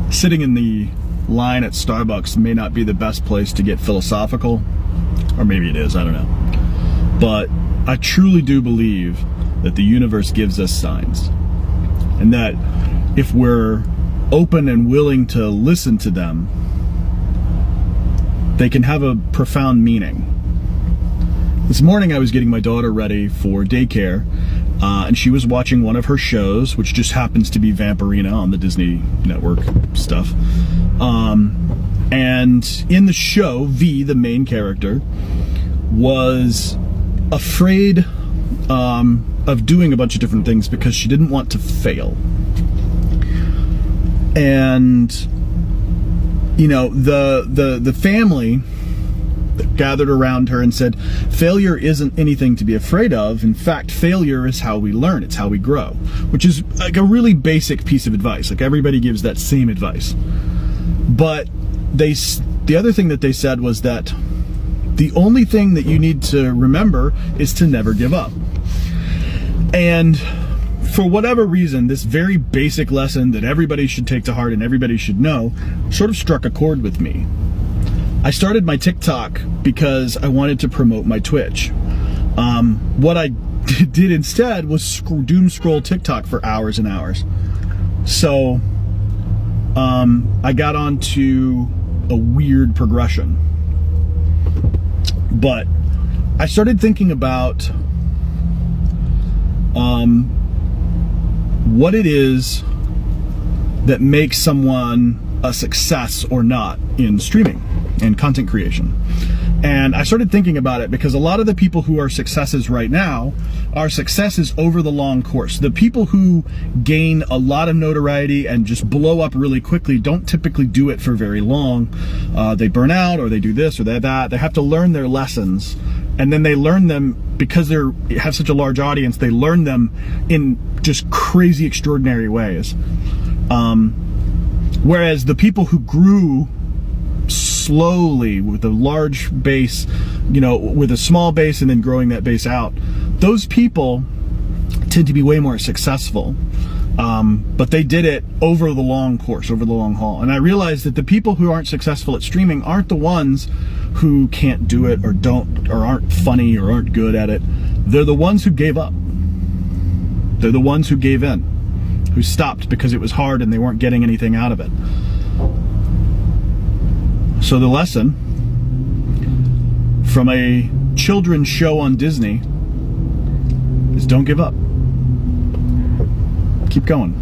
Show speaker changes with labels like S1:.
S1: sitting in the line at Starbucks may not be the best place to get philosophical, or maybe it is, I don't know. But I truly do believe that the universe gives us signs, and that if we're open and willing to listen to them, they can have a profound meaning. This morning I was getting my daughter ready for daycare, and she was watching one of her shows, which just happens to be Vampirina on the Disney Network stuff. And in the show, V, the main character, was afraid of doing a bunch of different things because she didn't want to fail. And you know, the family gathered around her and said, failure isn't anything to be afraid of. In fact, failure is how we learn. It's how we grow, which is like a really basic piece of advice. Like, everybody gives that same advice. But the other thing that they said was that the only thing that you need to remember is to never give up. And for whatever reason, this very basic lesson that everybody should take to heart and everybody should know sort of struck a chord with me. I started my TikTok because I wanted to promote my Twitch. What I did instead was doom scroll TikTok for hours and hours. So I got onto a weird progression. But I started thinking about what it is that makes someone a success or not in streaming and content creation. And I started thinking about it because a lot of the people who are successes right now are successes over the long course. The people who gain a lot of notoriety and just blow up really quickly don't typically do it for very long. They burn out, or they do this or that. They have to learn their lessons, and then they learn them because they have such a large audience. They learn them in just crazy, extraordinary ways. Whereas the people who grew slowly with a large base, you know, with a small base and then growing that base out, those people tend to be way more successful. But they did it over the long course, over the long haul. And I realized that the people who aren't successful at streaming aren't the ones who can't do it or don't, or aren't funny or aren't good at it. They're the ones who gave up. They're the ones who gave in, who stopped because it was hard and they weren't getting anything out of it. So the lesson from a children's show on Disney is don't give up. Keep going.